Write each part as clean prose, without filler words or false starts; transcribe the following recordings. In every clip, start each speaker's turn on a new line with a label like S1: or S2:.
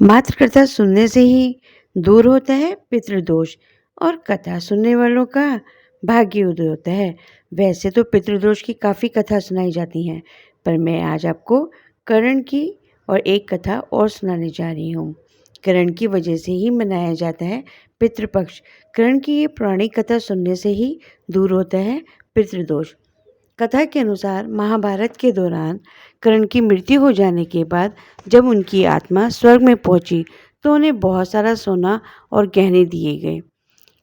S1: मात्र कथा सुनने से ही दूर होता है पितृदोष और कथा सुनने वालों का भाग्य उदय होता है। वैसे तो पितृदोष की काफ़ी कथा सुनाई जाती हैं, पर मैं आज आपको करण की और एक कथा और सुनाने जा रही हूँ। करण की वजह से ही मनाया जाता है पितृपक्ष। करण की ये पुरानी कथा सुनने से ही दूर होता है पितृदोष। कथा के अनुसार महाभारत के दौरान कर्ण की मृत्यु हो जाने के बाद जब उनकी आत्मा स्वर्ग में पहुंची तो उन्हें बहुत सारा सोना और गहने दिए गए।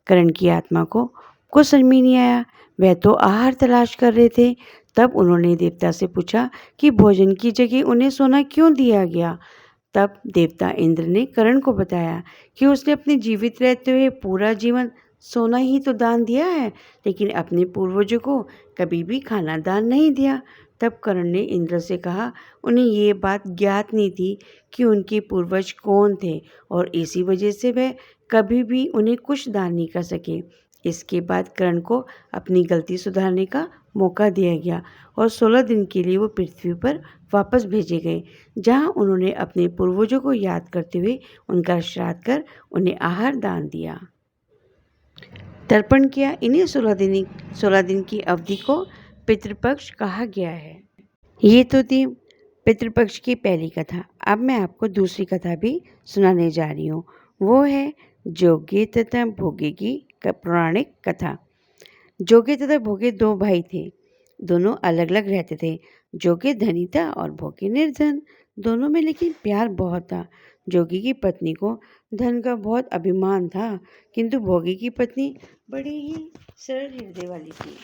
S1: कर्ण की आत्मा को कुछ समझ में नहीं आया। वह तो आहार तलाश कर रहे थे। तब उन्होंने देवता से पूछा कि भोजन की जगह उन्हें सोना क्यों दिया गया। तब देवता इंद्र ने कर्ण को बताया कि उसने अपने जीवित रहते हुए पूरा जीवन सोना ही तो दान दिया है, लेकिन अपने पूर्वजों को कभी भी खाना दान नहीं दिया। तब कर्ण ने इंद्र से कहा उन्हें ये बात ज्ञात नहीं थी कि उनके पूर्वज कौन थे और इसी वजह से वह कभी भी उन्हें कुछ दान नहीं कर सके। इसके बाद कर्ण को अपनी गलती सुधारने का मौका दिया गया और 16 दिन के लिए वो पृथ्वी पर वापस भेजे गए, जहां उन्होंने अपने पूर्वजों को याद करते हुए उनका श्राद्ध कर उन्हें आहार दान दिया, तर्पण किया। इन्हीं 16 दिन की अवधि को पितृपक्ष कहा गया है। ये तो थी पितृपक्ष की पहली कथा। अब मैं आपको दूसरी कथा भी सुनाने जा रही हूँ। वो है जोगे तथा भोगे की पौराणिक कथा। जोगे तथा भोगे दो भाई थे। दोनों अलग अलग रहते थे। जोगे धनी था और भोगे निर्धन। दोनों में लेकिन प्यार बहुत था। जोगी की पत्नी को धन का बहुत अभिमान था, किंतु भोगी की पत्नी बड़ी ही सरल हृदय वाली थी।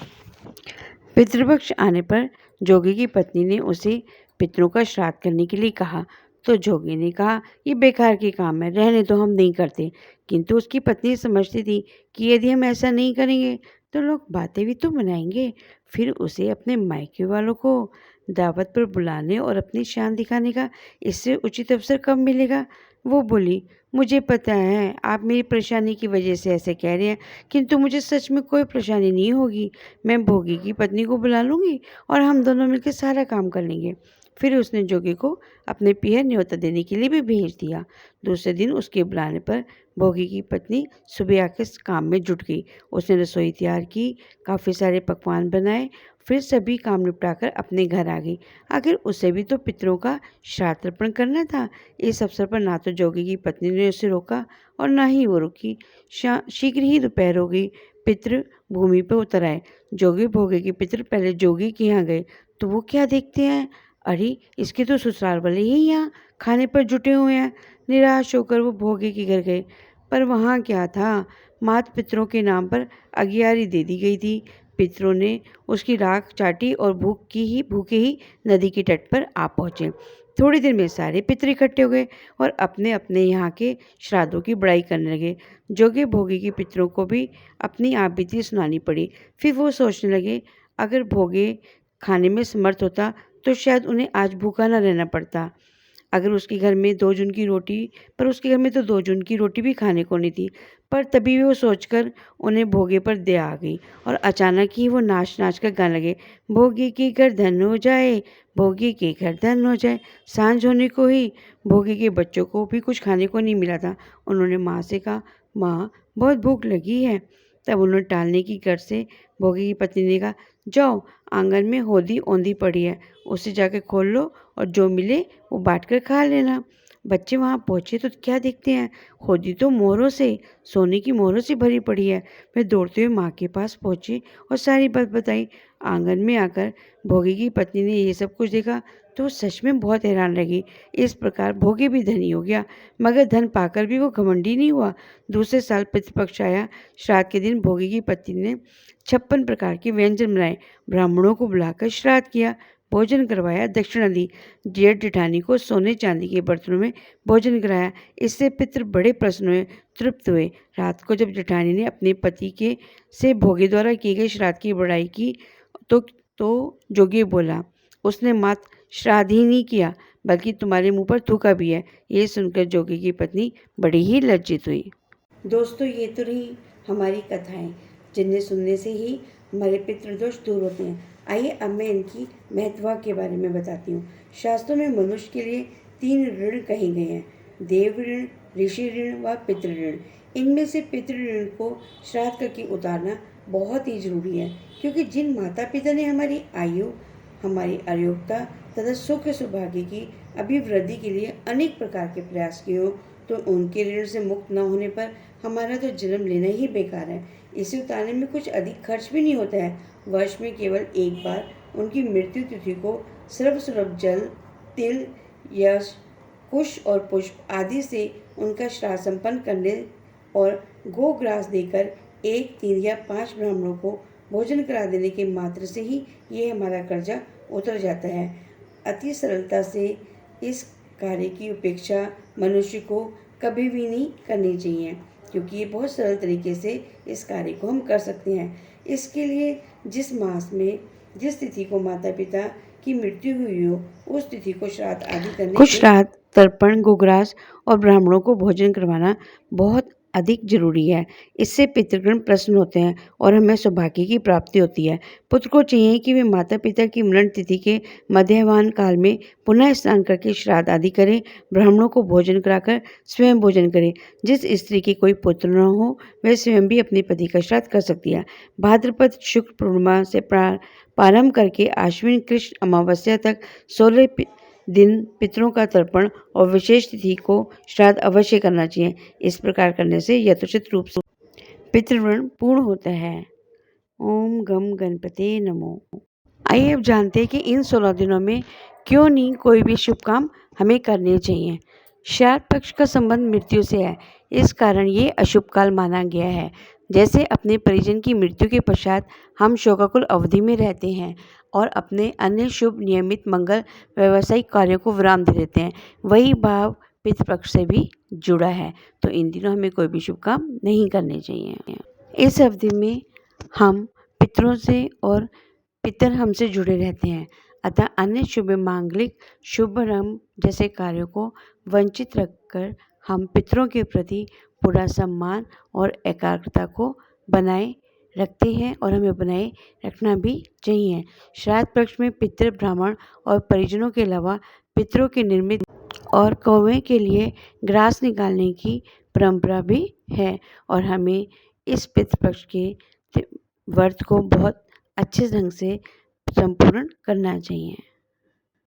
S1: पितृपक्ष आने पर जोगी की पत्नी ने उसे पितरों का श्राद्ध करने के लिए कहा, तो जोगी ने कहा ये बेकार के काम है, रहने तो हम नहीं करते। किंतु उसकी पत्नी समझती थी कि यदि हम ऐसा नहीं करेंगे तो लोग बातें भी तो बनाएंगे। फिर उसे अपने मायके वालों को दावत पर बुलाने और अपनी शान दिखाने का इससे उचित अवसर कब मिलेगा। वो बोली, मुझे पता है आप मेरी परेशानी की वजह से ऐसे कह रहे हैं, किंतु मुझे सच में कोई परेशानी नहीं होगी। मैं भोगी की पत्नी को बुला लूँगी और हम दोनों मिलकर सारा काम कर लेंगे। फिर उसने जोगी को अपने पीहर न्योता देने के लिए भी भेज दिया। दूसरे दिन उसके बुलाने पर भोगी की पत्नी सुबह आकर काम में जुट गई। उसने रसोई तैयार की, काफ़ी सारे पकवान बनाए, फिर सभी काम निपटाकर अपने घर आ गई। आखिर उसे भी तो पितरों का श्राद्ध तर्पण करना था। इस अवसर पर ना तो जोगी की पत्नी ने उसे रोका और ना ही वो रुकी। शीघ्र ही दोपहर हो गई। पितृ भूमि पर उतर आए। जोगी भोगे के पितृ पहले जोगी के यहाँ गए तो वो क्या देखते हैं, अरे इसके तो ससुराल वाले ही यहाँ खाने पर जुटे हुए हैं। निराश होकर वो भोगे के घर गए, पर वहाँ क्या था, मात पितरों के नाम पर अगियारी दे दी गई थी। पितरों ने उसकी राख चाटी और भूखे ही नदी के तट पर आ पहुँचे। थोड़ी देर में सारे पितर इकट्ठे हो गए और अपने अपने यहाँ के श्राद्धों की बड़ाई करने लगे। जोगे भोगे के पितरों को भी अपनी आप बीती सुनानी पड़ी। फिर वो सोचने लगे, अगर भोगे खाने में समर्थ होता तो शायद उन्हें आज भूखा न रहना पड़ता। अगर उसके घर में 2 जून की रोटी पर उसके घर में तो 2 जून की रोटी भी खाने को नहीं थी। पर तभी वो सोचकर उन्हें भोगे पर दया आ गई और अचानक ही वो नाच कर गाने लगे, भोगे के घर धन हो जाए, भोगे के घर धन हो जाए। सांझ होने को ही भोगे के बच्चों को भी कुछ खाने को नहीं मिला था। उन्होंने माँ से कहा, माँ बहुत भूख लगी है। तब उन्होंने टालने की गर्ज से भोगे की पत्नी ने कहा, जाओ आंगन में होदी औंधी पड़ी है, उसे जाकर खोल लो और जो मिले वो बांट कर खा लेना। बच्चे वहाँ पहुँचे तो क्या देखते हैं, होदी तो मोहरों से, सोने की मोहरों से भरी पड़ी है। वे दौड़ते हुए माँ के पास पहुँचे और सारी बात बताई। आंगन में आकर भोगी की पत्नी ने ये सब कुछ देखा तो सच में बहुत हैरान लगी। इस प्रकार भोगी भी धनी हो गया, मगर धन पाकर भी वो घमंडी नहीं हुआ। दूसरे साल पितृपक्ष आया। श्राद्ध के दिन भोगी की पत्नी ने 56 प्रकार के व्यंजन बनाए, ब्राह्मणों को बुलाकर श्राद्ध किया, भोजन करवाया, दक्षिणा दी। जेठ जेठानी को सोने चांदी के बर्तनों में भोजन कराया। इससे पितृ बड़े प्रसन्न हुए, तृप्त हुए। रात को जब जेठानी ने अपने पति के से भोगी द्वारा किए गए श्राद्ध की बड़ाई की तो जोगी बोला, उसने मात्र श्राद्ध ही नहीं किया बल्कि तुम्हारे मुंह पर थूका भी है। ये सुनकर जोगी की पत्नी बड़ी ही लज्जित हुई। दोस्तों, ये तो रही हमारी कथाएं, जिन्हें सुनने से ही हमारे पितृदोष दूर होते हैं। आइए अब मैं इनकी महत्व के बारे में बताती हूँ। शास्त्रों में मनुष्य के लिए 3 ऋण कहे गए हैं। देव ऋण, ऋषि ऋण व पितृ ऋण। इनमें से पितृ ऋण को श्राद्ध करके उतारना बहुत ही जरूरी है, क्योंकि जिन माता पिता ने हमारी आयु, हमारी आरोग्यता तथा सुख सौभाग्य की अभिवृद्धि के लिए अनेक प्रकार के प्रयास किए हो, तो उनके ऋण से मुक्त न होने पर हमारा तो जन्म लेना ही बेकार है। इसे उतारने में कुछ अधिक खर्च भी नहीं होता है। वर्ष में केवल एक बार उनकी मृत्यु तिथि को सर्वसुलभ जल, तिल, यश, कुश और पुष्प आदि से उनका श्राद्ध संपन्न करने और गोग्रास देकर 1, 3 या 5 ब्राह्मणों को भोजन करा देने के मात्र से ही ये हमारा कर्जा उतर जाता है। अति सरलता से इस कार्य की उपेक्षा मनुष्य को कभी भी नहीं करनी चाहिए, क्योंकि ये बहुत सरल तरीके से इस कार्य को हम कर सकते हैं। इसके लिए जिस मास में जिस तिथि को माता पिता की मृत्यु हुई हो, उस तिथि को श्राद्ध आदि करने कुछ श्राद्ध, तर्पण, गोग्रास और ब्राह्मणों को भोजन करवाना बहुत अधिक जरूरी है। इससे पितृगण प्रसन्न होते हैं और हमें सौभाग्य की प्राप्ति होती है। पुत्र को चाहिए कि वे माता पिता की मरण तिथि के मध्याह्न काल में पुनः स्नान करके श्राद्ध आदि करें, ब्राह्मणों को भोजन कराकर स्वयं भोजन करें। जिस स्त्री के कोई पुत्र न हो, वह स्वयं भी अपने पति का श्राद्ध कर सकती है। भाद्रपद शुक्ल पूर्णिमा से प्रारंभ करके आश्विन कृष्ण अमावस्या तक 16 दिन पितरों का तर्पण और विशेष तिथि को श्राद्ध अवश्य करना चाहिए। इस प्रकार करने से यथोचित रूप से पितृऋण पूर्ण होता है। ओम गम गणपते नमो। आइए अब जानते हैं कि इन 16 दिनों में क्यों नहीं कोई भी शुभ काम हमें करने चाहिए। श्राद्ध पक्ष का संबंध मृत्यु से है, इस कारण ये अशुभ काल माना गया है। जैसे अपने परिजन की मृत्यु के पश्चात हम शोकाकुल अवधि में रहते हैं और अपने अन्य शुभ नियमित मंगल व्यावसायिक कार्यों को विराम दे देते हैं, वही भाव पितृपक्ष से भी जुड़ा है। तो इन दिनों हमें कोई भी शुभ काम नहीं करने चाहिए। इस अवधि में हम पितरों से और पितर हमसे जुड़े रहते हैं, अतः अन्य शुभ मांगलिक शुभारंभ जैसे कार्यों को वंचित रखकर हम पितरों के प्रति पूरा सम्मान और एकाग्रता को बनाए रखते हैं और हमें बनाए रखना भी चाहिए। श्राद्ध पक्ष में पितृ, ब्राह्मण और परिजनों के अलावा पितरों के निर्मित और कौवे के लिए ग्रास निकालने की परंपरा भी है और हमें इस पितृपक्ष के व्रत को बहुत अच्छे ढंग से संपूर्ण करना चाहिए।